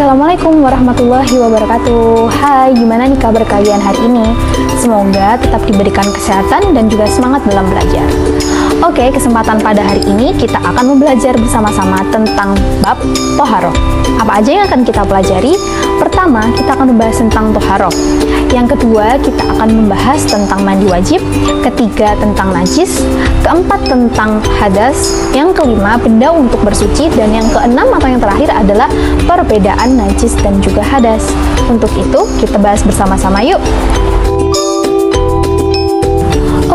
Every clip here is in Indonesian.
Assalamualaikum warahmatullahi wabarakatuh. Hai, gimana nih kabar kalian hari ini? Semoga tetap diberikan kesehatan dan juga semangat dalam belajar. Oke, kesempatan pada hari ini kita akan belajar bersama-sama tentang bab toharoh. Apa aja yang akan kita pelajari? Pertama, kita akan membahas tentang toharoh. Yang kedua, kita akan membahas tentang mandi wajib. Ketiga, tentang najis. Keempat, tentang hadas. Yang kelima, benda untuk bersuci. Dan yang keenam atau yang terakhir adalah perbedaan najis dan juga hadas. Untuk itu, kita bahas bersama-sama yuk.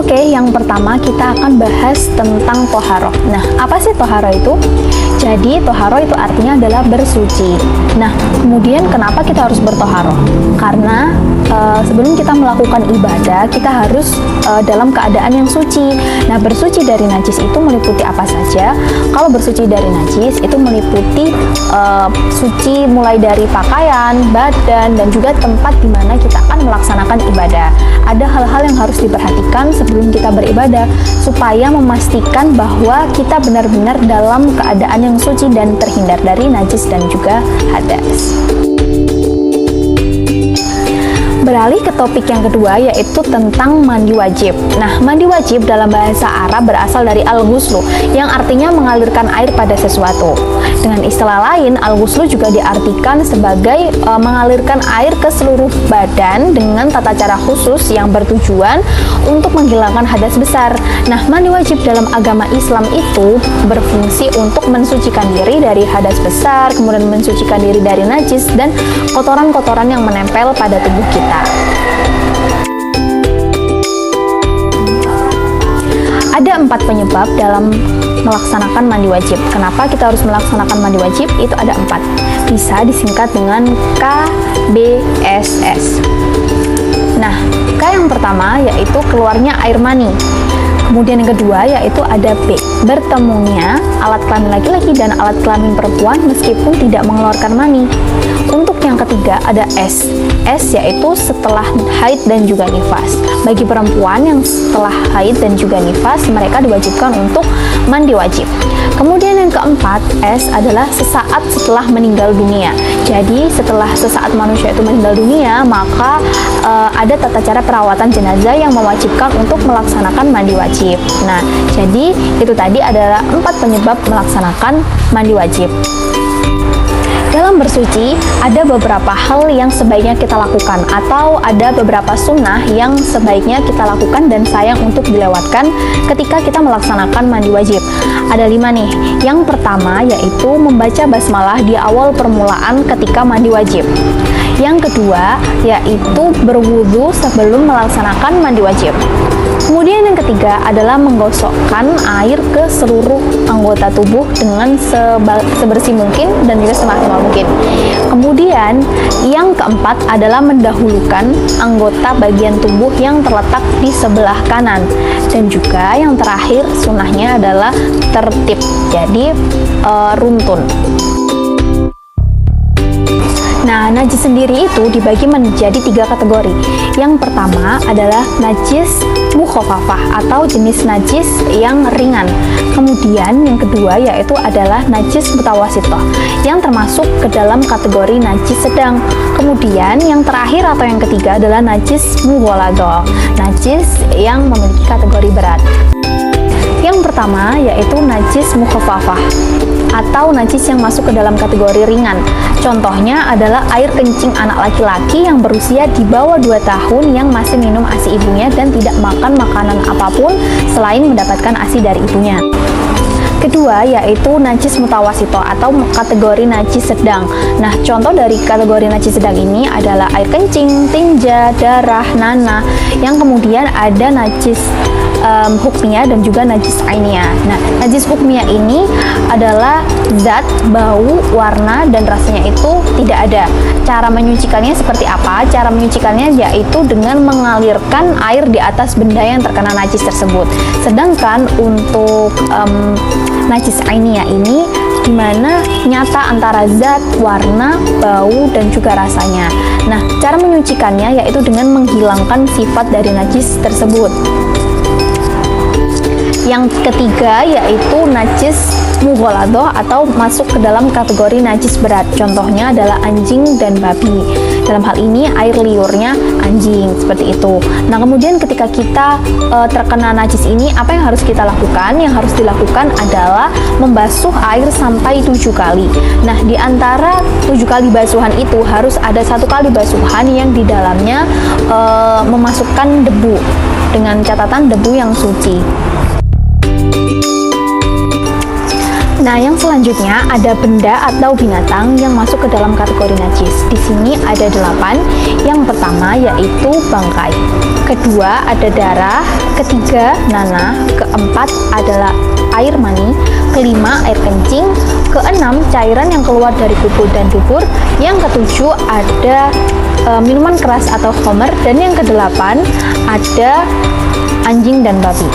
Oke, yang pertama kita akan bahas tentang toharoh. Nah, apa sih toharoh itu? Jadi, toharoh itu artinya adalah bersuci. Nah, kemudian kenapa kita harus bertoharoh? Karena sebelum kita melakukan ibadah, kita harus dalam keadaan yang suci. Nah, bersuci dari najis itu meliputi apa saja? Kalau bersuci dari najis itu meliputi suci mulai dari pakaian, badan, dan juga tempat di mana kita akan melaksanakan ibadah. Ada hal-hal yang harus diperhatikan sebelum kita beribadah supaya memastikan bahwa kita benar-benar dalam keadaan yang suci dan terhindar dari najis dan juga hadas. Beralih ke topik yang kedua, yaitu tentang mandi wajib. Nah, mandi wajib dalam bahasa Arab berasal dari al-ghuslu, yang artinya mengalirkan air pada sesuatu. Dengan istilah lain, al-ghuslu juga diartikan sebagai mengalirkan air ke seluruh badan dengan tata cara khusus yang bertujuan untuk menghilangkan hadas besar. Nah, mandi wajib dalam agama Islam itu berfungsi untuk mensucikan diri dari hadas besar, kemudian mensucikan diri dari najis dan kotoran-kotoran yang menempel pada tubuh kita. Ada 4 penyebab dalam melaksanakan mandi wajib. Kenapa kita harus melaksanakan mandi wajib? Itu ada 4. Bisa disingkat dengan KBSS. Nah, K yang pertama yaitu keluarnya air mani. Kemudian yang kedua yaitu ada B, bertemunya alat kelamin laki-laki dan alat kelamin perempuan meskipun tidak mengeluarkan mani. Untuk yang ketiga ada S yaitu setelah haid dan juga nifas. Bagi perempuan yang setelah haid dan juga nifas, mereka diwajibkan untuk mandi wajib. Kemudian yang keempat, S adalah sesaat setelah meninggal dunia. Jadi setelah sesaat manusia itu meninggal dunia, maka ada tata cara perawatan jenazah yang mewajibkan untuk melaksanakan mandi wajib. Nah, jadi itu tadi adalah 4 penyebab melaksanakan mandi wajib. Dalam bersuci, ada beberapa hal yang sebaiknya kita lakukan atau ada beberapa sunnah yang sebaiknya kita lakukan dan sayang untuk dilewatkan ketika kita melaksanakan mandi wajib. Ada 5 nih. Yang pertama yaitu membaca basmalah di awal permulaan ketika mandi wajib. Yang kedua yaitu berwudu sebelum melaksanakan mandi wajib. Kemudian yang ketiga adalah menggosokkan air ke seluruh anggota tubuh dengan sebersih mungkin dan juga semaksimal mungkin. Kemudian yang keempat adalah mendahulukan anggota bagian tubuh yang terletak di sebelah kanan. Dan juga yang terakhir sunnahnya adalah tertib, jadi runtun. Nah, najis sendiri itu dibagi menjadi 3 kategori. Yang pertama adalah najis mukhafafah atau jenis najis yang ringan. Kemudian yang kedua yaitu adalah najis mutawasithah yang termasuk ke dalam kategori najis sedang. Kemudian yang terakhir atau yang ketiga adalah najis mughaladzah, najis yang memiliki kategori berat. Yang pertama yaitu najis mukhafafah atau najis yang masuk ke dalam kategori ringan. Contohnya adalah air kencing anak laki-laki yang berusia di bawah 2 tahun yang masih minum ASI ibunya dan tidak makan makanan apapun selain mendapatkan ASI dari ibunya. Kedua yaitu najis mutawasithah atau kategori najis sedang. Nah, contoh dari kategori najis sedang ini adalah air kencing, tinja, darah, nanah, yang kemudian ada najis hukmiyah dan juga najis ainiyah. Nah, najis hukmiyah ini adalah zat, bau, warna, dan rasanya itu tidak ada. Cara menyucikannya seperti apa? Cara menyucikannya yaitu dengan mengalirkan air di atas benda yang terkena najis tersebut. Sedangkan untuk najis ainiyah ini dimana nyata antara zat, warna, bau, dan juga rasanya. Nah, cara menyucikannya yaitu dengan menghilangkan sifat dari najis tersebut. Yang ketiga yaitu najis mughaladoh atau masuk ke dalam kategori najis berat. Contohnya adalah anjing dan babi. Dalam hal ini air liurnya anjing, seperti itu. Nah, kemudian ketika kita terkena najis ini, apa yang harus kita lakukan? Yang harus dilakukan adalah membasuh air sampai 7 kali. Nah, di antara 7 kali basuhan itu harus ada 1 kali basuhan yang di dalamnya memasukkan debu, dengan catatan debu yang suci. Nah, yang selanjutnya ada benda atau binatang yang masuk ke dalam kategori najis. Di sini ada 8. Yang pertama yaitu bangkai. Kedua ada darah. Ketiga nanah. Keempat adalah air mani. Kelima air kencing. Keenam cairan yang keluar dari kubur dan dubur. Yang ketujuh ada minuman keras atau khamr. Dan yang kedelapan ada anjing dan babi.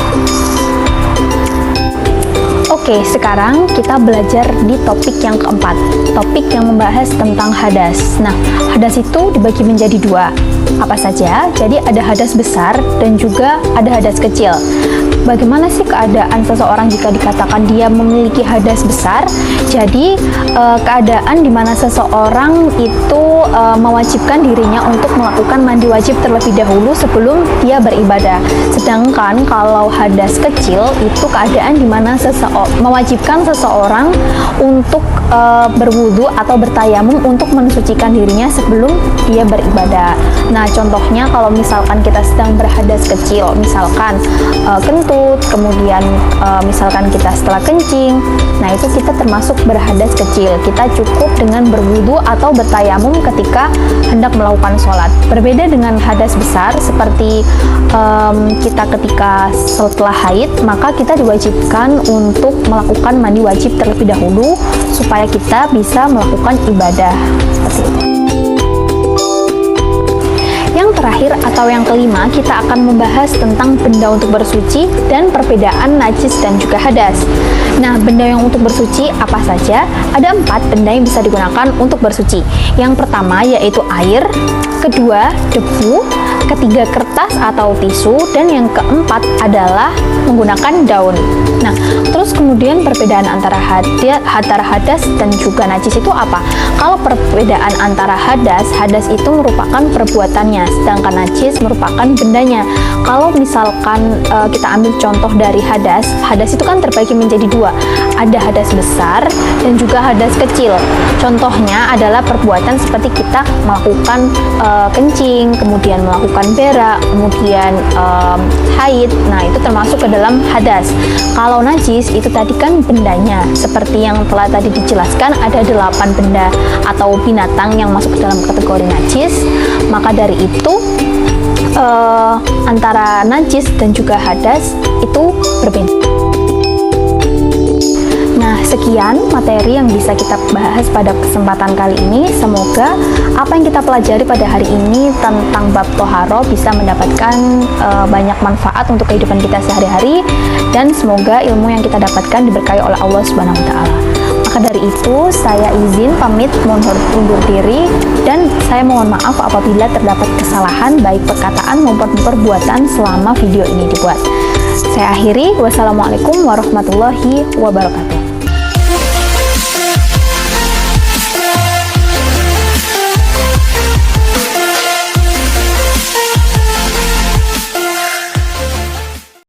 Oke, sekarang kita belajar di topik yang keempat, topik yang membahas tentang hadas. Nah, hadas itu dibagi menjadi 2. Apa saja? Jadi ada hadas besar dan juga ada hadas kecil. Bagaimana sih keadaan seseorang jika dikatakan dia memiliki hadas besar? Jadi keadaan di mana seseorang itu mewajibkan dirinya untuk melakukan mandi wajib terlebih dahulu sebelum dia beribadah. Sedangkan kalau hadas kecil itu keadaan di mana mewajibkan seseorang untuk berwudu atau bertayamum untuk mensucikan dirinya sebelum dia beribadah. Nah, contohnya kalau misalkan kita sedang berhadas kecil, misalkan kentut, kemudian misalkan kita setelah kencing, nah itu kita termasuk berhadas kecil. Kita cukup dengan berwudu atau bertayamum ketika hendak melakukan sholat. Berbeda dengan hadas besar seperti kita ketika setelah haid, maka kita diwajibkan untuk melakukan mandi wajib terlebih dahulu supaya kita bisa melakukan ibadah seperti itu. Yang terakhir atau yang kelima, kita akan membahas tentang benda untuk bersuci dan perbedaan najis dan juga hadas. Nah, benda yang untuk bersuci apa saja? Ada 4 benda yang bisa digunakan untuk bersuci. Yang pertama yaitu air, kedua debu, ketiga kertas atau tisu, dan yang keempat adalah menggunakan daun. Nah, terus kemudian perbedaan antara hadas dan juga najis itu apa? Kalau perbedaan antara hadas itu merupakan perbuatannya, sedangkan najis merupakan bendanya. Kalau misalkan kita ambil contoh dari hadas itu kan terbagi menjadi 2. Ada hadas besar dan juga hadas kecil. Contohnya adalah perbuatan seperti kita melakukan kencing, kemudian melakukan berak, kemudian haid. Nah, itu termasuk ke dalam hadas. Kalau najis itu tadi kan bendanya, seperti yang telah tadi dijelaskan ada 8 benda atau binatang yang masuk ke dalam kategori najis. Maka dari itu antara najis dan juga hadas itu berbeda. Nah, sekian materi yang bisa kita bahas pada kesempatan kali ini. Semoga apa yang kita pelajari pada hari ini tentang bab toharo bisa mendapatkan banyak manfaat untuk kehidupan kita sehari-hari, dan semoga ilmu yang kita dapatkan diberkahi oleh Allah Subhanahu wa Ta'ala. Maka dari itu, saya izin pamit mohon undur diri, dan saya mohon maaf apabila terdapat kesalahan baik perkataan maupun perbuatan selama video ini dibuat. Saya akhiri, wassalamualaikum warahmatullahi wabarakatuh.